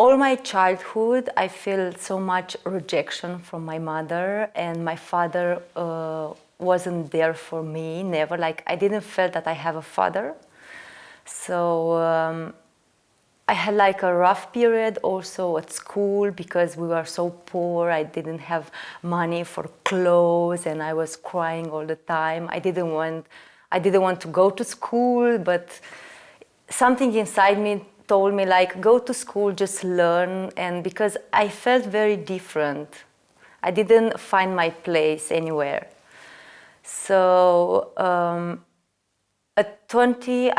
all my childhood, I feel so much rejection from my mother, and my father wasn't there for me, never. Like, I didn't feel that I have a father. So I had like a rough period also at school because we were so poor. I didn't have money for clothes, and I was crying all the time. I didn't want to go to school, but something inside me told me, like, go to school, just learn. And because I felt very different, I didn't find my place anywhere. So at 20,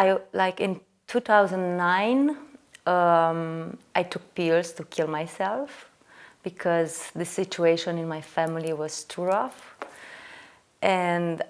in 2009, I took pills to kill myself because the situation in my family was too rough. And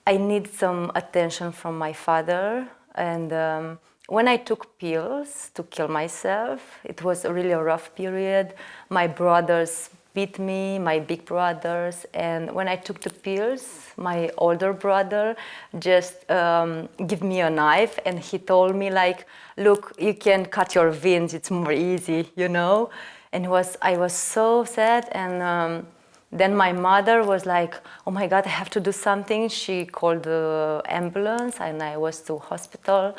I need some attention from my father. And when I took pills to kill myself, it was really a rough period. My brothers beat me, my big brothers. And when I took the pills, my older brother just gave me a knife, and he told me, like, look, you can cut your veins, it's more easy, you know? And I was so sad. And then my mother was like, oh my God, I have to do something. She called the ambulance, and I was to hospital.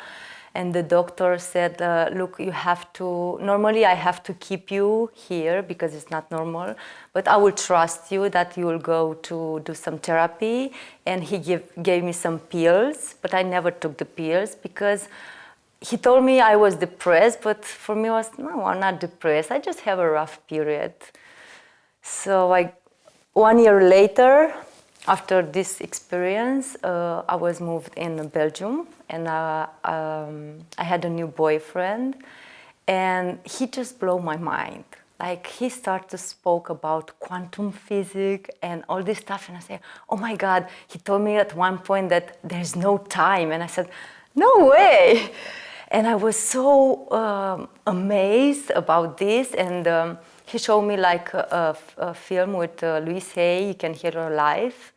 And the doctor said, look, you have to, normally I have to keep you here because it's not normal, but I will trust you that you will go to do some therapy. And he gave me some pills, but I never took the pills because he told me I was depressed, but for me it was, no, I'm not depressed. I just have a rough period. So 1 year later, after this experience, I was moved in Belgium, and I had a new boyfriend, and he just blew my mind. Like, he started to speak about quantum physics and all this stuff, and I said, oh my God, he told me at one point that there's no time, and I said, no way! And I was so amazed about this, and he showed me like a film with Louise Hay, You Can Heal Her Life.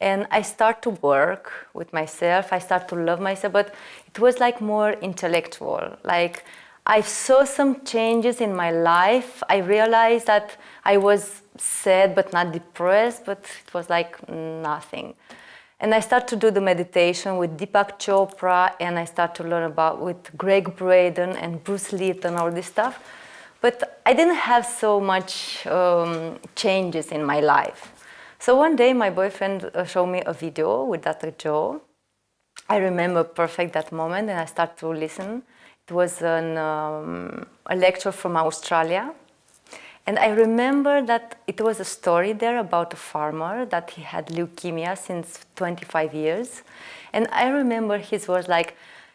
And I start to work with myself, I start to love myself, but it was like more intellectual. Like, I saw some changes in my life. I realized that I was sad but not depressed, but it was like nothing. And I start to do the meditation with Deepak Chopra, and I start to learn with Greg Braden and Bruce Lipton, all this stuff. But I didn't have so much changes in my life. So one day my boyfriend showed me a video with Dr. Joe. I remember perfect that moment, and I start to listen. It was a lecture from Australia. And I remember that it was a story there about a farmer that he had leukemia since 25 years. And I remember his words, like,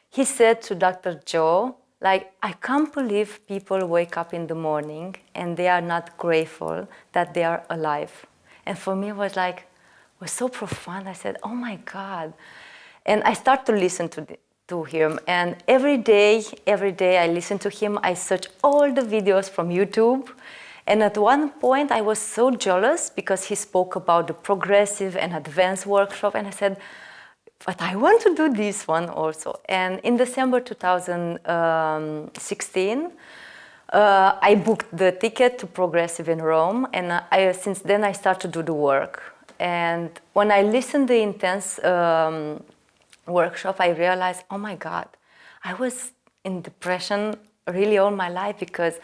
he said to Dr. Joe, like, I can't believe people wake up in the morning and they are not grateful that they are alive. And for me, it was so profound. I said, oh my God. And I start to listen to him. And every day I listen to him. I search all the videos from YouTube. And at one point, I was so jealous because he spoke about the progressive and advanced workshop. And I said, but I want to do this one also. And in December 2016, I booked the ticket to Progressive in Rome, and since then I started to do the work. And when I listened to the intense workshop, I realized, oh my God, I was in depression really all my life because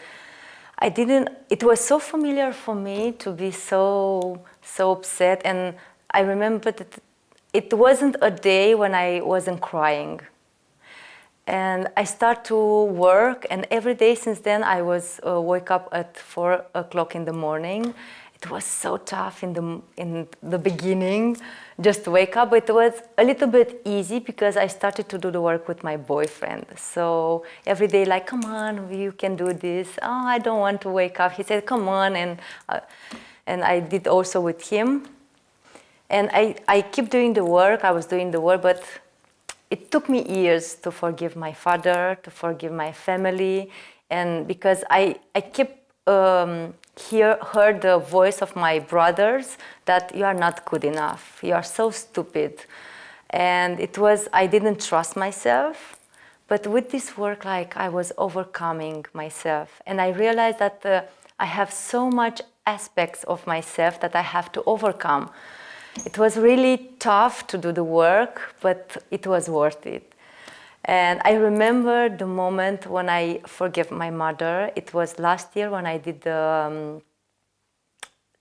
it was so familiar for me to be so upset. And I remember that it wasn't a day when I wasn't crying. And I start to work, and every day since then I was wake up at 4 o'clock in the morning. It was so tough in the beginning, just to wake up. But it was a little bit easy because I started to do the work with my boyfriend. So every day, like, come on, you can do this. Oh, I don't want to wake up. He said, come on, and I did also with him. And I keep doing the work. I was doing the work, but it took me years to forgive my father, to forgive my family, and because I kept heard the voice of my brothers that you are not good enough, you are so stupid. And I didn't trust myself, But with this work, like I was overcoming myself, and I realized that I have so much aspects of myself that I have to overcome. It was really tough to do the work, but it was worth it. And I remember the moment when I forgave my mother. It was last year when I did a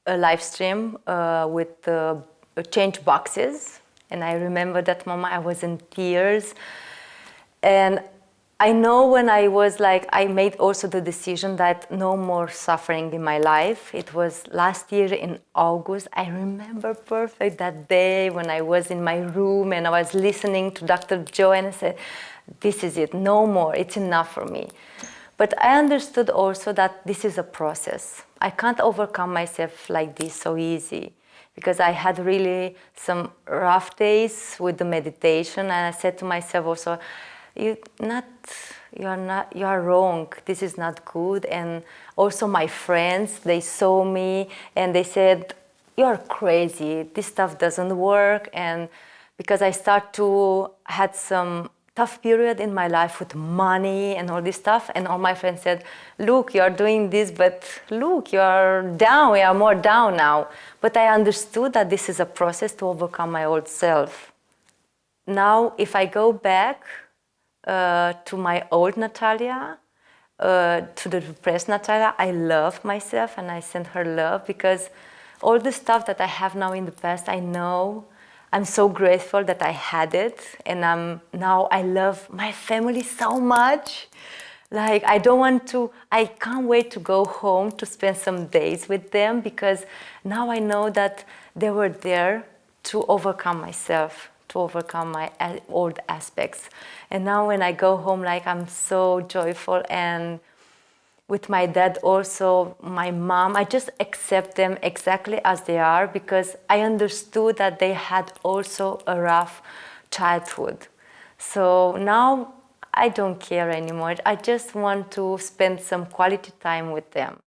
live stream with change boxes. And I remember that moment I was in tears. And I know when I was like, I made also the decision that no more suffering in my life. It was last year in August. I remember perfect that day when I was in my room and I was listening to Dr. Joe, and I said, this is it, no more, it's enough for me. But I understood also that this is a process. I can't overcome myself like this so easy, because I had really some rough days with the meditation, and I said to myself also, you are wrong, this is not good. And also my friends, they saw me and they said, you're crazy, this stuff doesn't work. And because I had some tough period in my life with money and all this stuff, and all my friends said, look, you're doing this, but look, you're down, you are more down now. But I understood that this is a process to overcome my old self. Now, if I go back to my old Natalia, to the depressed Natalia, I love myself and I send her love, because all the stuff that I have now in the past, I know I'm so grateful that I had it, and now I love my family so much. Like I can't wait to go home to spend some days with them, because now I know that they were there to overcome myself, to overcome my old aspects. And now when I go home, like I'm so joyful, and with my dad also, my mom, I just accept them exactly as they are, because I understood that they had also a rough childhood. So now I don't care anymore. I just want to spend some quality time with them.